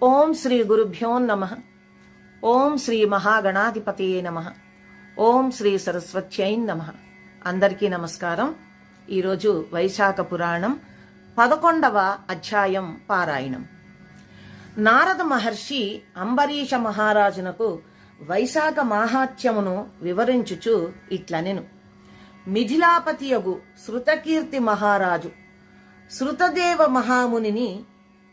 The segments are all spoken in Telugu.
ఓం శ్రీ గురుభ్యో నమః. ఓం శ్రీ మహాగణాధిపతయే నమః. ఓం శ్రీ సరస్వత్యై నమః. అందరికీ నమస్కారం. ఈరోజు వైశాఖ పురాణం 11వ అధ్యాయం పారాయణం. నారద మహర్షి అంబరీష మహారాజునకు వైశాఖ మాహాత్మ్యమును వివరించుచు ఇట్లనెను. మిథిలాపతియగు శృతకీర్తి మహారాజు శృతదేవ మహామునిని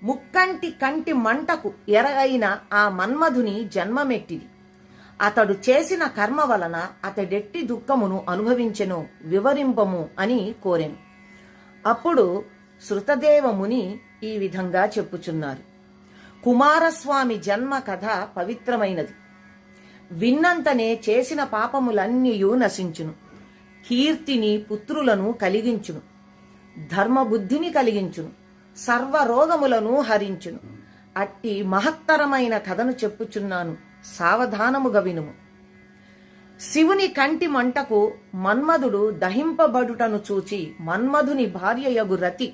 ముక్కంటి కంటి మంటకు ఎరగైన ఆ మన్మధుని జన్మమెట్టిది. అతడు చేసిన కర్మ వలన అతడెట్టి దుఃఖమును అనుభవించెను, వివరింపము అని కోరెను. అప్పుడు శృతదేవ ముని ఈ విధంగా చెప్పుచున్నారు. కుమారస్వామి జన్మ కథ పవిత్రమైనది. విన్నంతనే చేసిన పాపములన్నీయూ నశించును. కీర్తిని పుత్రులను కలిగించును. ధర్మబుద్ధిని కలిగించును. సర్వరోగములను హరించును. అట్టి మహత్తరమైన కథను చెప్పుచున్నాను, సావధానముగా వినుము. శివుని కంటి మంటకు మన్మధుడు దహింపబడుటను చూచి మన్మధుని భార్యయగు రతి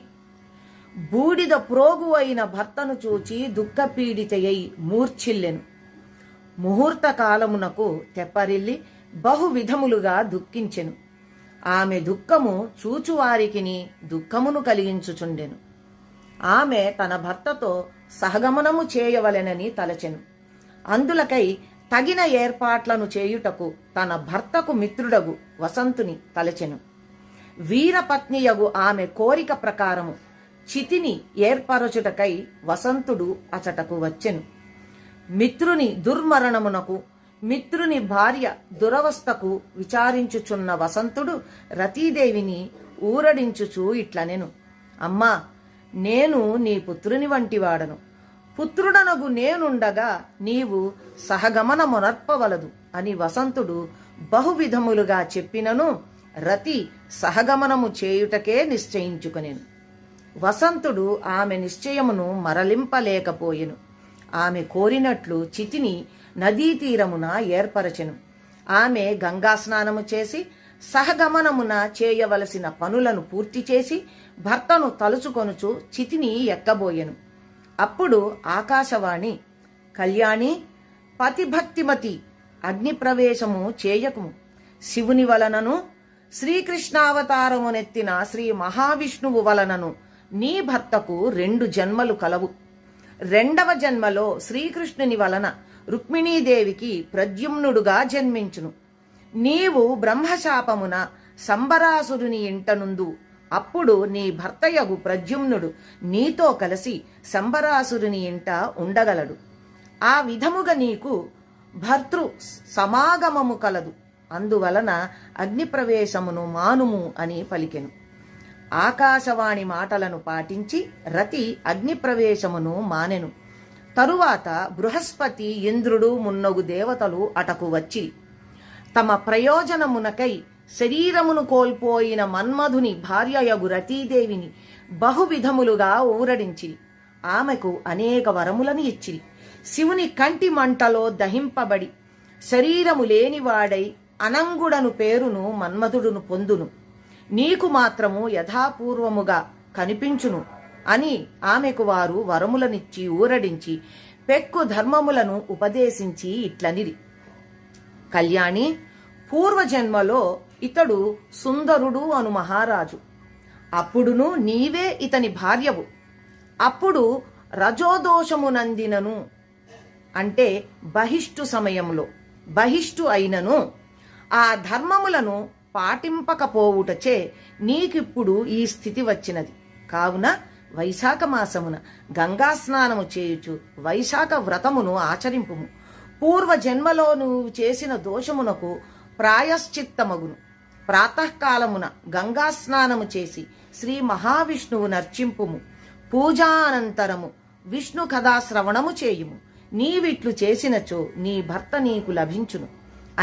బూడిద ప్రోగు అయిన భర్తను చూచి దుఃఖపీడితయై మూర్ఛిల్లెను. ముహూర్త కాలమునకు తెప్పరిల్లి బహు విధములుగా దుఃఖించెను. ఆమె దుఃఖము చూచువారికిని దుఃఖమును కలిగించుచుండెను. ఆమె తన భర్తతో సహగమనము చేయవలెనని తలచెను. అందులకై తగిన ఏర్పాట్లను చేయుటకు తన భర్తకు మిత్రుడగు వసంతుని తలచెను. వీరపత్నియగు ఆమె కోరిక ప్రకారము చితిని ఏర్పరచుటకై వసంతుడు అచటకు వచ్చెను. మిత్రుని దుర్మరణమునకు మిత్రుని భార్య దురవస్థకు విచారించుచున్న వసంతుడు రతీదేవిని ఊరడించుచూ ఇట్లనెను. అమ్మా, నేను నీ పుత్రుని వంటివాడను. పుత్రుడనగు నేనుండగా నీవు సహగమనమునర్పవలదు అని వసంతుడు బహువిధములుగా చెప్పినను రతి సహగమనము చేయుటకే నిశ్చయించుకొనెను. వసంతుడు ఆమె నిశ్చయమును మరలింపలేకపోయెను. ఆమె కోరినట్లు చితిని నదీ తీరమున ఏర్పరచెను. ఆమె గంగా స్నానము చేసి సహగమనమున చేయవలసిన పనులను పూర్తి చేసి భర్తను తలుచుకొనుచు చితిని ఎక్కబోయెను. అప్పుడు ఆకాశవాణి, కళ్యాణి, పతిభక్తిమతి, అగ్నిప్రవేశము చేయకుము. శివుని వలనను శ్రీకృష్ణావతారమునెత్తిన శ్రీ మహావిష్ణువు వలనను నీ భర్తకు 2 జన్మలు కలవు. 2వ జన్మలో శ్రీకృష్ణుని వలన రుక్మిణీదేవికి ప్రద్యుమ్నుడుగా జన్మించును. నీవు బ్రహ్మశాపమున సంబరాసురుని ఇంటనుందు. అప్పుడు నీ భర్తయగు ప్రద్యుమ్నుడు నీతో కలిసి సంబరాసురుని ఇంట ఉండగలడు. ఆ విధముగా నీకు భర్తృ సమాగమము కలదు. అందువలన అగ్నిప్రవేశమును మానుము అని పలికెను. ఆకాశవాణి మాటలను పాటించి రతి అగ్నిప్రవేశమును మానెను. తరువాత బృహస్పతి, ఇంద్రుడు మున్నగు దేవతలు అటకు వచ్చి తమ ప్రయోజనమునకై శరీరమును కోల్పోయిన మన్మధుని భార్యయగు రతీదేవిని బహువిధములుగా ఊరడించిరి. ఆమెకు అనేక వరములను ఇచ్చిరి. శివుని కంటి మంటలో దహింపబడి శరీరము లేనివాడై అనంగుడను పేరును మన్మధుడును పొందును. నీకు మాత్రము యథాపూర్వముగా కనిపించును అని ఆమెకు వారు వరములనిచ్చి ఊరడించి పెక్కు ధర్మములను ఉపదేశించి ఇట్లనిరి. కళ్యాణి, పూర్వజన్మలో ఇతడు సుందరుడు అను మహారాజు. అప్పుడును నీవే ఇతని భార్యవు. అప్పుడు రజోదోషమునందినను అంటే బహిష్టు సమయంలో బహిష్టు అయినను ఆ ధర్మములను పాటింపకపోవుటచే నీకిప్పుడు ఈ స్థితి వచ్చినది. కావున వైశాఖ మాసమున గంగా స్నానము చేయుచు వైశాఖ వ్రతమును ఆచరింపుము. పూర్వజన్మలో నువ్వు చేసిన దోషమునకు ప్రాయశ్చిత్తమగును. ప్రాతకాలమున గంగా స్నానము చేసి శ్రీ మహావిష్ణువు నర్చింపుము. పూజానంతరము విష్ణు కథాశ్రవణము చేయుము. నీవిట్లు చేసినచో నీ భర్త నీకు లభించును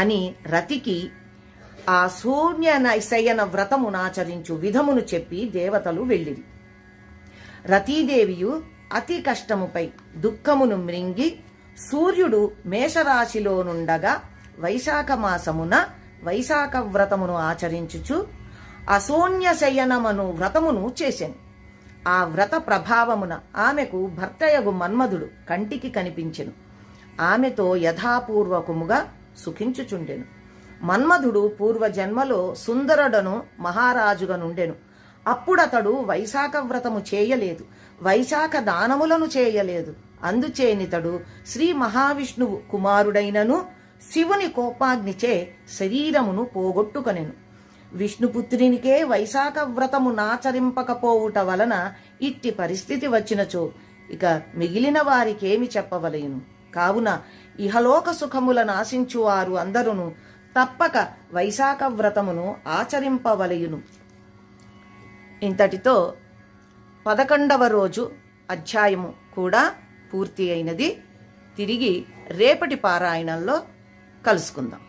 అని రతికి ఆ శూన్యశయన వ్రతమునాచరించు విధమును చెప్పి దేవతలు వెళ్ళిరి. రతీదేవియు అతి కష్టముపై దుఃఖమును మ్రింగి సూర్యుడు మేషరాశిలోనుండగా వైశాఖ మాసమున వైశాఖ వ్రతమును ఆచరించుచు అశూన్యశయనమను వ్రతమును చేసెను. ఆ వ్రత ప్రభావమున ఆమెకు భర్తయగు మన్మధుడు కంటికి కనిపించెను. ఆమెతో యథాపూర్వకముగా సుఖించుచుండెను. మన్మధుడు పూర్వజన్మలో సుందరుడను మహారాజుగా నుండెను. అప్పుడతడు వైశాఖ వ్రతము చేయలేదు, వైశాఖ దానములను చేయలేదు. అందుచేనితడు శ్రీ మహావిష్ణువు కుమారుడైనను శివుని కోపాగ్నిచే శరీరమును పోగొట్టుకొనెను. విష్ణుపుత్రునికే వైశాఖ వ్రతము నాచరింపకపోవుట వలన ఇట్టి పరిస్థితి వచ్చినచో ఇక మిగిలిన వారికేమి చెప్పవలెను. కావున ఇహలోక సుఖములను ఆశించువారు అందరును తప్పక వైశాఖ వ్రతమును ఆచరింపవలయును. ఇంతటితో 11వ రోజు అధ్యాయము కూడా పూర్తి అయినది. తిరిగి రేపటి పారాయణంలో కలుసుకుందాం.